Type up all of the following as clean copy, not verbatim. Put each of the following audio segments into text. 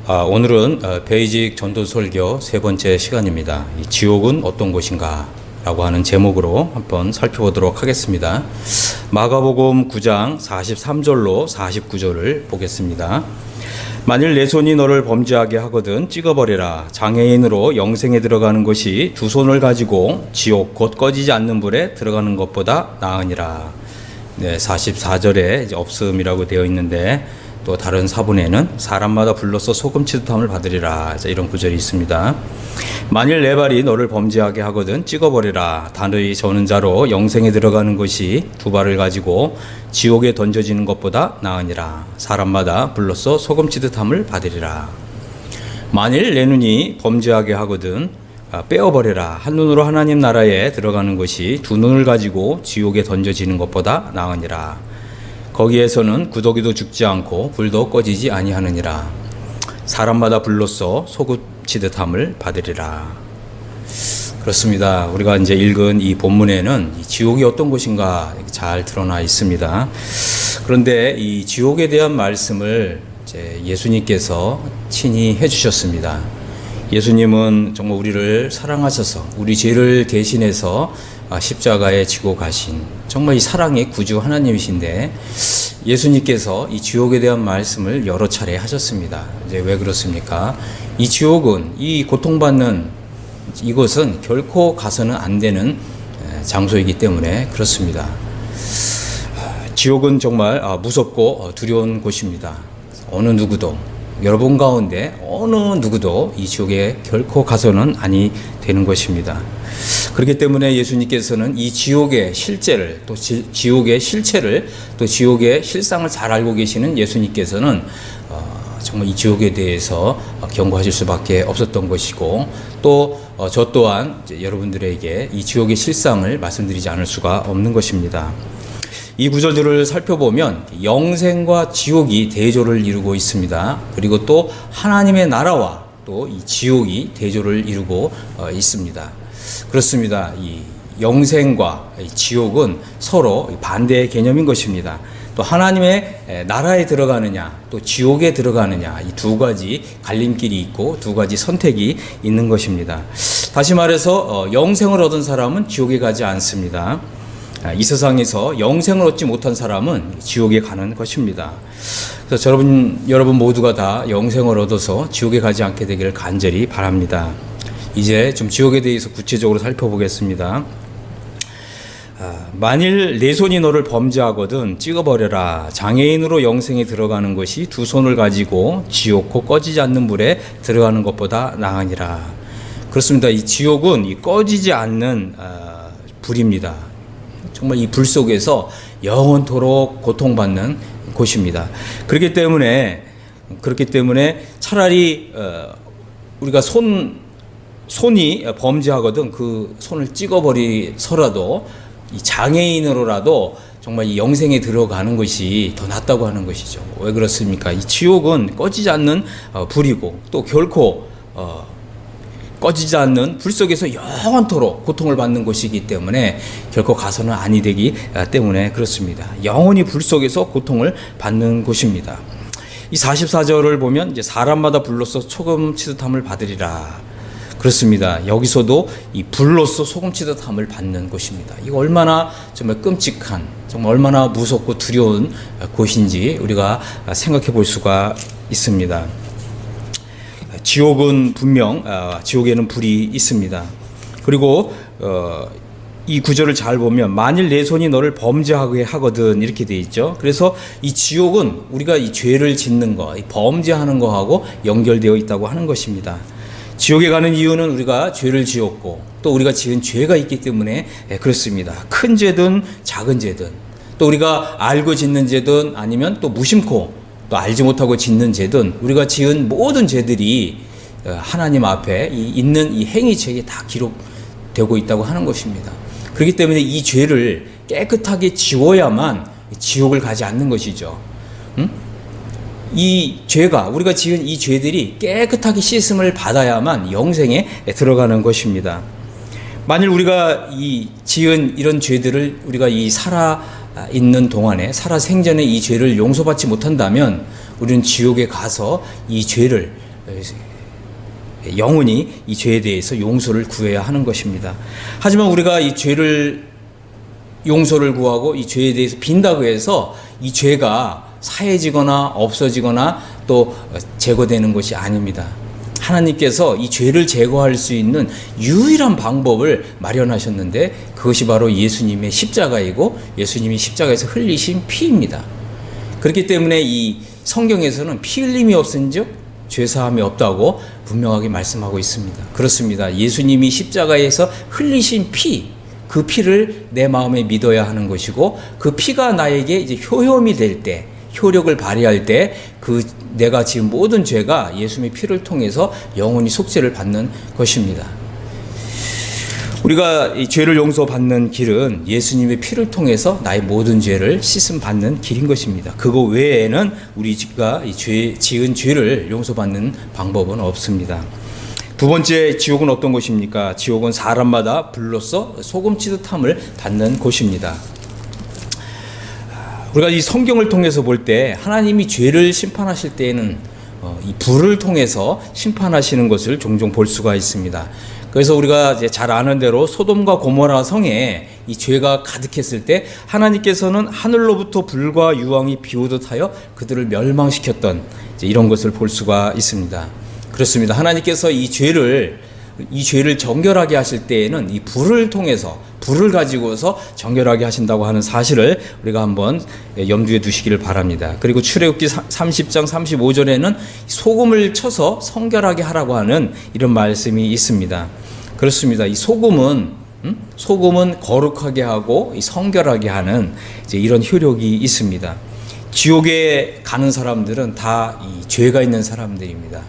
오늘은 베이직 전도 설교 세 번째 시간입니다. 이 지옥은 어떤 곳인가? 라고 하는 제목으로 한번 살펴보도록 하겠습니다. 마가복음 9장 43절로 49절을 보겠습니다. 만일 내 손이 너를 범죄하게 하거든 찍어버려라. 장애인으로 영생에 들어가는 것이 두 손을 가지고 지옥 곧 꺼지지 않는 불에 들어가는 것보다 나으니라. 네, 44절에 이제 없음이라고 되어 있는데 또 다른 사본에는 사람마다 불로써 소금 치듯함을 받으리라. 이런 구절이 있습니다. 만일 내 발이 너를 범죄하게 하거든 찍어버리라. 단의 저는 자로 영생에 들어가는 것이 두 발을 가지고 지옥에 던져지는 것보다 나으니라. 사람마다 불로써 소금 치듯함을 받으리라. 만일 내 눈이 범죄하게 하거든 빼어버려라. 한 눈으로 하나님 나라에 들어가는 것이 두 눈을 가지고 지옥에 던져지는 것보다 나으니라. 거기에서는 구더기도 죽지 않고 불도 꺼지지 아니하느니라. 사람마다 불로써 소금 치듯함을 받으리라. 그렇습니다. 우리가 이제 읽은 이 본문에는 이 지옥이 어떤 곳인가 잘 드러나 있습니다. 그런데 이 지옥에 대한 말씀을 이제 예수님께서 친히 해주셨습니다. 예수님은 정말 우리를 사랑하셔서 우리 죄를 대신해서 십자가에 지고 가신 정말 이 사랑의 구주 하나님이신데 예수님께서 이 지옥에 대한 말씀을 여러 차례 하셨습니다. 이제 왜 그렇습니까? 이 지옥은 이 고통받는 이곳은 결코 가서는 안 되는 장소이기 때문에 그렇습니다. 지옥은 정말 무섭고 두려운 곳입니다. 어느 누구도 여러분 가운데 어느 누구도 이 지옥에 결코 가서는 아니 되는 것입니다. 그렇기 때문에 예수님께서는 이 지옥의 실제를 또 지옥의 실체를 또 지옥의 실상을 잘 알고 계시는 예수님께서는 정말 이 지옥에 대해서 경고하실 수밖에 없었던 것이고 또 저 또한 여러분들에게 이 지옥의 실상을 말씀드리지 않을 수가 없는 것입니다. 이 구절들을 살펴보면 영생과 지옥이 대조를 이루고 있습니다. 그리고 또 하나님의 나라와 또 이 지옥이 대조를 이루고 있습니다. 그렇습니다. 이 영생과 이 지옥은 서로 반대의 개념인 것입니다. 또 하나님의 나라에 들어가느냐 또 지옥에 들어가느냐 이 두 가지 갈림길이 있고 두 가지 선택이 있는 것입니다. 다시 말해서 영생을 얻은 사람은 지옥에 가지 않습니다. 이 세상에서 영생을 얻지 못한 사람은 지옥에 가는 것입니다. 그래서 여러분 모두가 다 영생을 얻어서 지옥에 가지 않게 되기를 간절히 바랍니다. 이제 좀 지옥에 대해서 구체적으로 살펴보겠습니다. 만일 내 손이 너를 범죄하거든 찍어버려라. 장애인으로 영생에 들어가는 것이 두 손을 가지고 지옥 곧 꺼지지 않는 불에 들어가는 것보다 나으니라. 그렇습니다. 이 지옥은 이 꺼지지 않는 불입니다. 정말 이 불 속에서 영원토록 고통받는 곳입니다. 그렇기 때문에 차라리 우리가 손이 범죄하거든 그 손을 찍어버리서라도 이 장애인으로라도 정말 이 영생에 들어가는 것이 더 낫다고 하는 것이죠. 왜 그렇습니까? 이 지옥은 꺼지지 않는 불이고 또 결코 꺼지지 않는 불 속에서 영원토록 고통을 받는 곳이기 때문에 결코 가서는 아니 되기 때문에 그렇습니다. 영원히 불 속에서 고통을 받는 곳입니다. 이 44절을 보면 이제 사람마다 불로써 소금 치듯함을 받으리라. 그렇습니다. 여기서도 이 불로써 소금 치듯함을 받는 곳입니다. 이거 얼마나 정말 끔찍한, 정말 얼마나 무섭고 두려운 곳인지 우리가 생각해 볼 수가 있습니다. 지옥은 분명 지옥에는 불이 있습니다. 그리고 이 구절을 잘 보면 만일 내 손이 너를 범죄하게 하거든 이렇게 돼 있죠. 그래서 이 지옥은 우리가 이 죄를 짓는 거, 범죄하는 거하고 연결되어 있다고 하는 것입니다. 지옥에 가는 이유는 우리가 죄를 지었고 또 우리가 지은 죄가 있기 때문에 그렇습니다. 큰 죄든 작은 죄든 또 우리가 알고 짓는 죄든 아니면 또 무심코 또 알지 못하고 짓는 죄든 우리가 지은 모든 죄들이 하나님 앞에 있는 이 행위책에 다 기록되고 있다고 하는 것입니다. 그렇기 때문에 이 죄를 깨끗하게 지워야만 지옥을 가지 않는 것이죠. 이 죄가 우리가 지은 이 죄들이 깨끗하게 씻음을 받아야만 영생에 들어가는 것입니다. 만일 우리가 이 지은 이런 죄들을 우리가 이 살아 있는 동안에 살아 생전에 이 죄를 용서받지 못한다면 우리는 지옥에 가서 이 죄를 영원히 이 죄에 대해서 용서를 구해야 하는 것입니다. 하지만 우리가 이 죄를 용서를 구하고 이 죄에 대해서 빈다고 해서 이 죄가 사해지거나 없어지거나 또 제거되는 것이 아닙니다. 하나님께서 이 죄를 제거할 수 있는 유일한 방법을 마련하셨는데 그것이 바로 예수님의 십자가이고 예수님이 십자가에서 흘리신 피입니다. 그렇기 때문에 이 성경에서는 피 흘림이 없은즉 죄사함이 없다고 분명하게 말씀하고 있습니다. 그렇습니다. 예수님이 십자가에서 흘리신 피, 그 피를 내 마음에 믿어야 하는 것이고 그 피가 나에게 이제 효험이 될 때, 효력을 발휘할 때 그 내가 지은 모든 죄가 예수님의 피를 통해서 영원히 속죄를 받는 것입니다. 우리가 이 죄를 용서받는 길은 예수님의 피를 통해서 나의 모든 죄를 씻음 받는 길인 것입니다. 그거 외에는 우리가 지은 죄를 용서받는 방법은 없습니다. 두 번째, 지옥은 어떤 곳입니까? 지옥은 사람마다 불로써 소금치듯함을 받는 곳입니다. 우리가 이 성경을 통해서 볼 때 하나님이 죄를 심판하실 때에는 이 불을 통해서 심판하시는 것을 종종 볼 수가 있습니다. 그래서 우리가 이제 잘 아는 대로 소돔과 고모라 성에 이 죄가 가득했을 때 하나님께서는 하늘로부터 불과 유황이 비오듯 하여 그들을 멸망시켰던 이런 것을 볼 수가 있습니다. 그렇습니다. 하나님께서 이 죄를 정결하게 하실 때에는 이 불을 통해서 불을 가지고서 정결하게 하신다고 하는 사실을 우리가 한번 염두에 두시기를 바랍니다. 그리고 출애굽기 30장 35절에는 소금을 쳐서 성결하게 하라고 하는 이런 말씀이 있습니다. 그렇습니다. 이 소금은 거룩하게 하고 성결하게 하는 이제 이런 효력이 있습니다. 지옥에 가는 사람들은 다 이 죄가 있는 사람들입니다.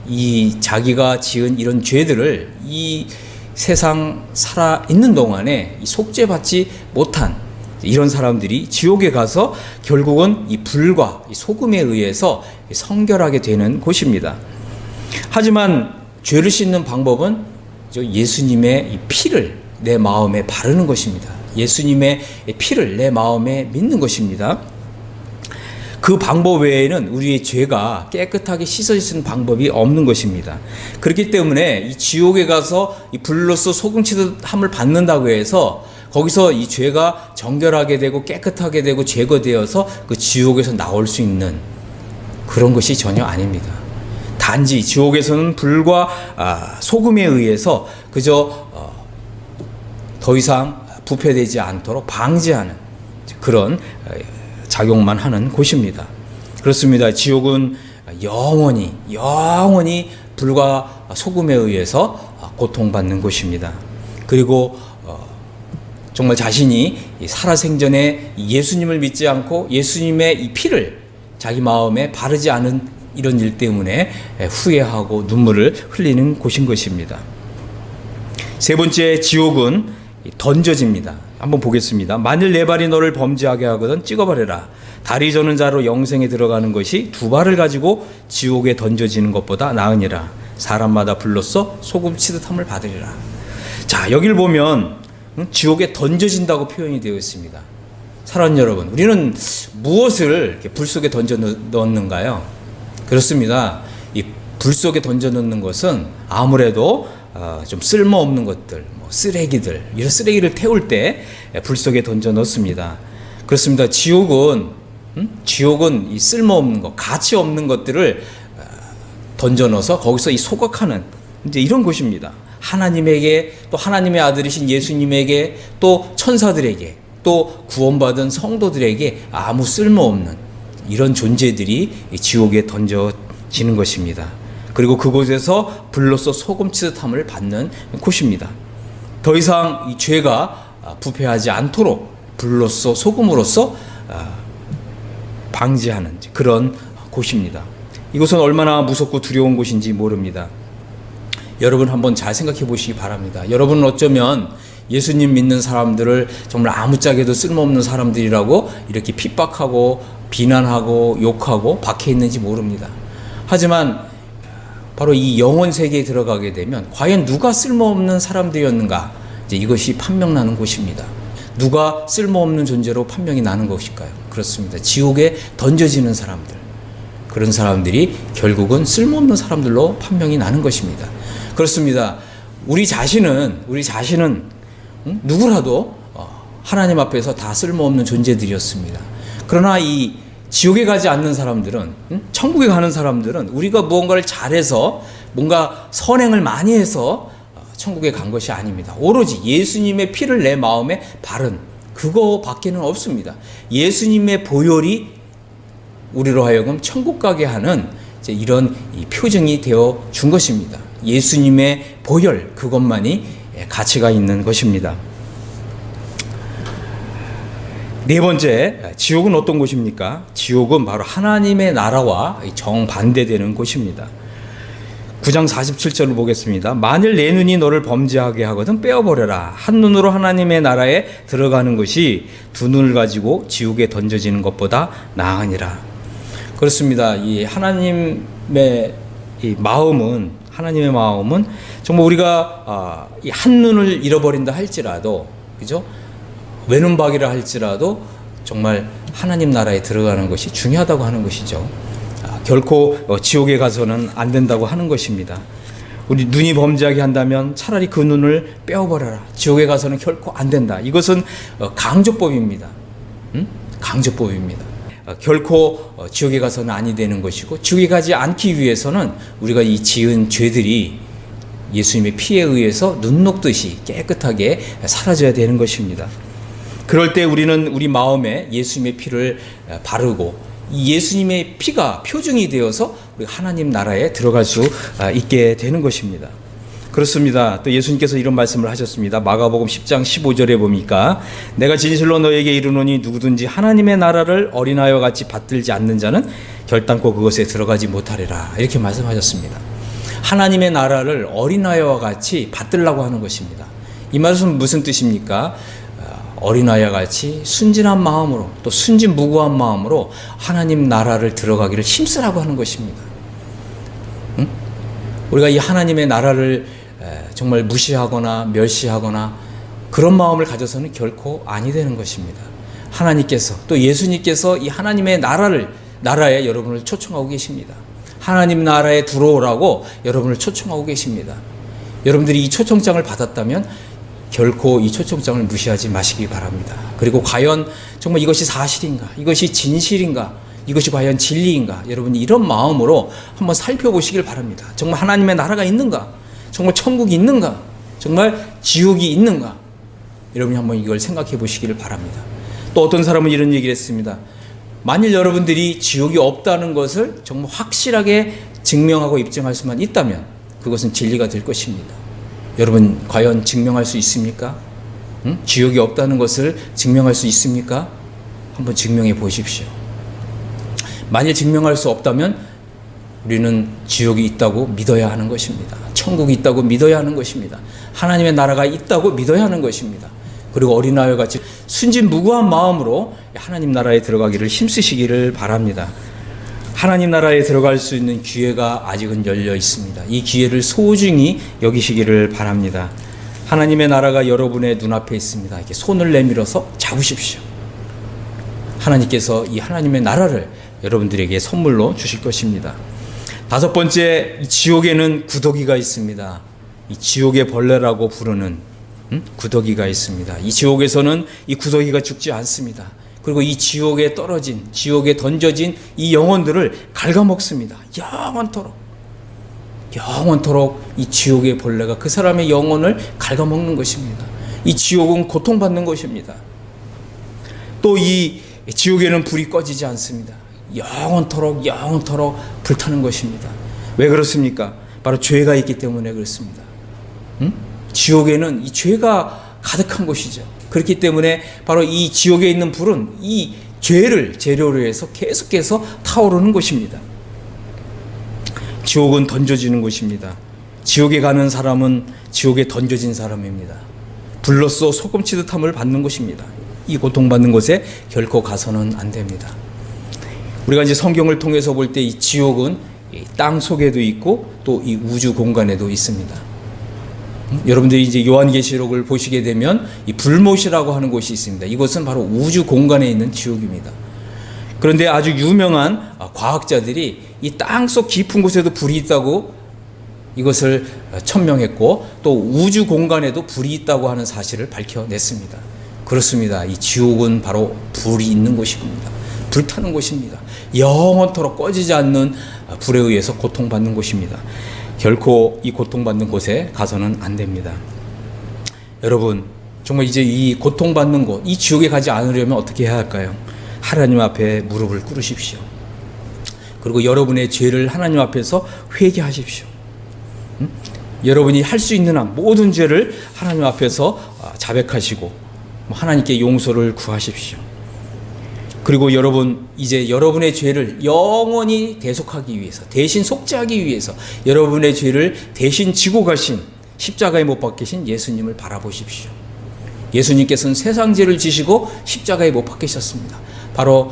이 자기가 지은 이런 죄들을 이 세상 살아 있는 동안에 속죄받지 못한 이런 사람들이 지옥에 가서 결국은 이 불과 이 소금에 의해서 성결하게 되는 곳입니다. 하지만 죄를 씻는 방법은 예수님의 이 피를 내 마음에 바르는 것입니다. 예수님의 피를 내 마음에 믿는 것입니다. 그 방법 외에는 우리의 죄가 깨끗하게 씻어지는 방법이 없는 것입니다. 그렇기 때문에 이 지옥에 가서 이 불로서 소금치듯 함을 받는다고 해서 거기서 이 죄가 정결하게 되고 깨끗하게 되고 제거되어서 그 지옥에서 나올 수 있는 그런 것이 전혀 아닙니다. 단지 지옥에서는 불과 소금에 의해서 그저 더 이상 부패되지 않도록 방지하는 그런 작용만 하는 곳입니다. 그렇습니다. 지옥은 영원히 불과 소금에 의해서 고통받는 곳입니다. 그리고 정말 자신이 살아생전에 예수님을 믿지 않고 예수님의 이 피를 자기 마음에 바르지 않은 이런 일 때문에 후회하고 눈물을 흘리는 곳인 것입니다. 세 번째, 지옥은 던져집니다. 한번 보겠습니다. 만일 내 발이 너를 범죄하게 하거든 찍어버려라. 다리 저는 자로 영생에 들어가는 것이 두 발을 가지고 지옥에 던져지는 것보다 나으니라. 사람마다 불로써 소금 치듯함을 받으리라. 자, 여기를 보면 지옥에 던져진다고 표현이 되어 있습니다. 사랑하는 여러분, 우리는 무엇을 이렇게 불 속에 던져 넣는가요? 그렇습니다. 이 불 속에 던져 넣는 것은 아무래도 좀 쓸모없는 것들, 쓰레기들, 이런 쓰레기를 태울 때 불 속에 던져 넣습니다. 그렇습니다. 지옥은 이 쓸모없는 것, 가치 없는 것들을 던져 넣어서 거기서 이 소각하는 이제 이런 곳입니다. 하나님에게, 또 하나님의 아들이신 예수님에게, 또 천사들에게, 또 구원받은 성도들에게 아무 쓸모없는 이런 존재들이 지옥에 던져지는 것입니다. 그리고 그곳에서 불로써 소금치듯함을 받는 곳입니다. 더 이상 이 죄가 부패하지 않도록 불로써 소금으로써 방지하는 그런 곳입니다. 이곳은 얼마나 무섭고 두려운 곳인지 모릅니다. 여러분 한번 잘 생각해 보시기 바랍니다. 여러분은 어쩌면 예수님 믿는 사람들을 정말 아무짝에도 쓸모없는 사람들이라고 이렇게 핍박하고 비난하고 욕하고 박해 있는지 모릅니다. 하지만 바로 이 영혼 세계에 들어가게 되면 과연 누가 쓸모없는 사람들이었는가? 이제 이것이 판명나는 곳입니다. 누가 쓸모없는 존재로 판명이 나는 것일까요? 그렇습니다. 지옥에 던져지는 사람들. 그런 사람들이 결국은 쓸모없는 사람들로 판명이 나는 것입니다. 그렇습니다. 우리 자신은 누구라도 하나님 앞에서 다 쓸모없는 존재들이었습니다. 그러나 이 지옥에 가지 않는 사람들은, 천국에 가는 사람들은 우리가 무언가를 잘해서 뭔가 선행을 많이 해서 천국에 간 것이 아닙니다. 오로지 예수님의 피를 내 마음에 바른 그거밖에는 없습니다. 예수님의 보혈이 우리로 하여금 천국 가게 하는 이런 표징이 되어 준 것입니다. 예수님의 보혈, 그것만이 가치가 있는 것입니다. 네 번째, 지옥은 어떤 곳입니까? 지옥은 바로 하나님의 나라와 정반대되는 곳입니다. 9장 47절을 보겠습니다. 만일 내 눈이 너를 범죄하게 하거든 빼어버려라. 한 눈으로 하나님의 나라에 들어가는 것이 두 눈을 가지고 지옥에 던져지는 것보다 나으니라. 그렇습니다. 이 하나님의 마음은 정말 우리가 이 한 눈을 잃어버린다 할지라도, 그죠? 외눈박이라 할지라도 정말 하나님 나라에 들어가는 것이 중요하다고 하는 것이죠. 결코 지옥에 가서는 안 된다고 하는 것입니다. 우리 눈이 범죄하게 한다면 차라리 그 눈을 빼어버려라. 지옥에 가서는 결코 안 된다. 이것은 강조법입니다. 강조법입니다. 결코 지옥에 가서는 아니 되는 것이고, 지옥에 가지 않기 위해서는 우리가 이 지은 죄들이 예수님의 피에 의해서 눈 녹듯이 깨끗하게 사라져야 되는 것입니다. 그럴 때 우리는 우리 마음에 예수님의 피를 바르고, 이 예수님의 피가 표징이 되어서 우리 하나님 나라에 들어갈 수 있게 되는 것입니다. 그렇습니다. 또 예수님께서 이런 말씀을 하셨습니다. 마가복음 10장 15절에 보니까 내가 진실로 너에게 이르노니 누구든지 하나님의 나라를 어린아이와 같이 받들지 않는 자는 결단코 그것에 들어가지 못하리라. 이렇게 말씀하셨습니다. 하나님의 나라를 어린아이와 같이 받들라고 하는 것입니다. 이 말씀은 무슨 뜻입니까? 어린아이와 같이 순진한 마음으로, 또 순진무구한 마음으로 하나님 나라를 들어가기를 힘쓰라고 하는 것입니다. 우리가 이 하나님의 나라를 정말 무시하거나 멸시하거나 그런 마음을 가져서는 결코 아니 되는 것입니다. 하나님께서, 또 예수님께서 이 하나님의 나라에 여러분을 초청하고 계십니다. 하나님 나라에 들어오라고 여러분을 초청하고 계십니다. 여러분들이 이 초청장을 받았다면 결코 이 초청장을 무시하지 마시기 바랍니다. 그리고 과연 정말 이것이 사실인가? 이것이 진실인가? 이것이 과연 진리인가? 여러분이 이런 마음으로 한번 살펴보시길 바랍니다. 정말 하나님의 나라가 있는가? 정말 천국이 있는가? 정말 지옥이 있는가? 여러분이 한번 이걸 생각해 보시기를 바랍니다. 또 어떤 사람은 이런 얘기를 했습니다. 만일 여러분들이 지옥이 없다는 것을 정말 확실하게 증명하고 입증할 수만 있다면 그것은 진리가 될 것입니다. 여러분 과연 증명할 수 있습니까? 지옥이 없다는 것을 증명할 수 있습니까? 한번 증명해 보십시오. 만일 증명할 수 없다면 우리는 지옥이 있다고 믿어야 하는 것입니다. 천국이 있다고 믿어야 하는 것입니다. 하나님의 나라가 있다고 믿어야 하는 것입니다. 그리고 어린아이와 같이 순진무구한 마음으로 하나님 나라에 들어가기를 힘쓰시기를 바랍니다. 하나님 나라에 들어갈 수 있는 기회가 아직은 열려 있습니다. 이 기회를 소중히 여기시기를 바랍니다. 하나님의 나라가 여러분의 눈앞에 있습니다. 이렇게 손을 내밀어서 잡으십시오. 하나님께서 이 하나님의 나라를 여러분들에게 선물로 주실 것입니다. 다섯 번째, 이 지옥에는 구더기가 있습니다. 이 지옥의 벌레라고 부르는 구더기가 있습니다. 이 지옥에서는 이 구더기가 죽지 않습니다. 그리고 이 지옥에 던져진 이 영혼들을 갉아먹습니다. 영원토록 이 지옥의 벌레가 그 사람의 영혼을 갉아먹는 것입니다. 이 지옥은 고통받는 것입니다. 또 이 지옥에는 불이 꺼지지 않습니다. 영원토록 불타는 것입니다. 왜 그렇습니까? 바로 죄가 있기 때문에 그렇습니다. 지옥에는 이 죄가 가득한 곳이죠. 그렇기 때문에 바로 이 지옥에 있는 불은 이 죄를 재료로 해서 계속해서 타오르는 것입니다. 지옥은 던져지는 곳입니다. 지옥에 가는 사람은 지옥에 던져진 사람입니다. 불로써 소금치듯함을 받는 곳입니다. 이 고통받는 곳에 결코 가서는 안 됩니다. 우리가 이제 성경을 통해서 볼 때 이 지옥은 땅 속에도 있고 또 이 우주 공간에도 있습니다. 여러분들이 이제 요한계시록을 보시게 되면 이 불못이라고 하는 곳이 있습니다. 이곳은 바로 우주 공간에 있는 지옥입니다. 그런데 아주 유명한 과학자들이 이 땅속 깊은 곳에도 불이 있다고 이것을 천명했고, 또 우주 공간에도 불이 있다고 하는 사실을 밝혀냈습니다. 그렇습니다. 이 지옥은 바로 불이 있는 곳입니다. 불타는 곳입니다. 영원토록 꺼지지 않는 불에 의해서 고통받는 곳입니다. 결코 이 고통받는 곳에 가서는 안 됩니다. 여러분, 정말 이제 이 고통받는 곳, 이 지옥에 가지 않으려면 어떻게 해야 할까요? 하나님 앞에 무릎을 꿇으십시오. 그리고 여러분의 죄를 하나님 앞에서 회개하십시오. 여러분이 할 수 있는 한 모든 죄를 하나님 앞에서 자백하시고 하나님께 용서를 구하십시오. 그리고 여러분, 이제 여러분의 죄를 영원히 대속하기 위해서, 대신 속죄하기 위해서 여러분의 죄를 대신 지고 가신, 십자가에 못 박히신 예수님을 바라보십시오. 예수님께서는 세상 죄를 지시고 십자가에 못 박히셨습니다. 바로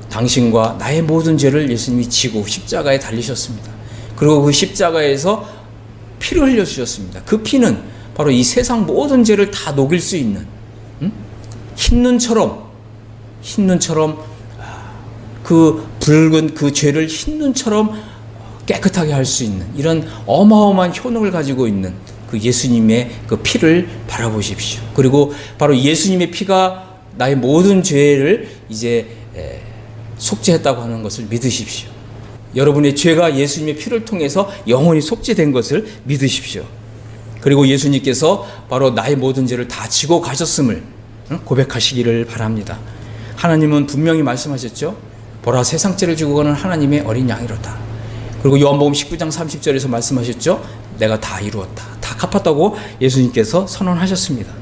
당신과 나의 모든 죄를 예수님이 지고 십자가에 달리셨습니다. 그리고 그 십자가에서 피를 흘려주셨습니다. 그 피는 바로 이 세상 모든 죄를 다 녹일 수 있는, 흰 눈처럼 그 붉은 그 죄를 흰 눈처럼 깨끗하게 할 수 있는 이런 어마어마한 효능을 가지고 있는 그 예수님의 그 피를 바라보십시오. 그리고 바로 예수님의 피가 나의 모든 죄를 이제 속죄했다고 하는 것을 믿으십시오. 여러분의 죄가 예수님의 피를 통해서 영원히 속죄된 것을 믿으십시오. 그리고 예수님께서 바로 나의 모든 죄를 다 지고 가셨음을 고백하시기를 바랍니다. 하나님은 분명히 말씀하셨죠. 보라, 세상 죄를 지고 가는 하나님의 어린 양이로다. 그리고 요한복음 19장 30절에서 말씀하셨죠. 내가 다 이루었다, 다 갚았다고 예수님께서 선언하셨습니다.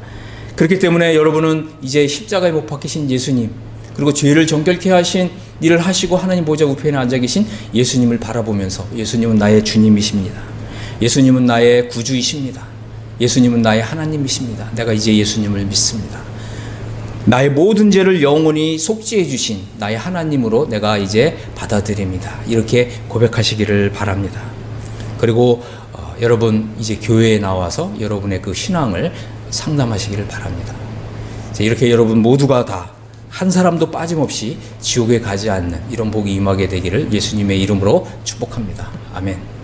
그렇기 때문에 여러분은 이제 십자가에 못 박히신 예수님, 그리고 죄를 정결케 하신 일을 하시고 하나님 보좌 우편에 앉아 계신 예수님을 바라보면서, 예수님은 나의 주님이십니다. 예수님은 나의 구주이십니다. 예수님은 나의 하나님이십니다. 내가 이제 예수님을 믿습니다. 나의 모든 죄를 영원히 속죄해 주신 나의 하나님으로 내가 이제 받아들입니다. 이렇게 고백하시기를 바랍니다. 그리고 여러분, 이제 교회에 나와서 여러분의 그 신앙을 상담하시기를 바랍니다. 이렇게 여러분 모두가 다 한 사람도 빠짐없이 지옥에 가지 않는 이런 복이 임하게 되기를 예수님의 이름으로 축복합니다. 아멘.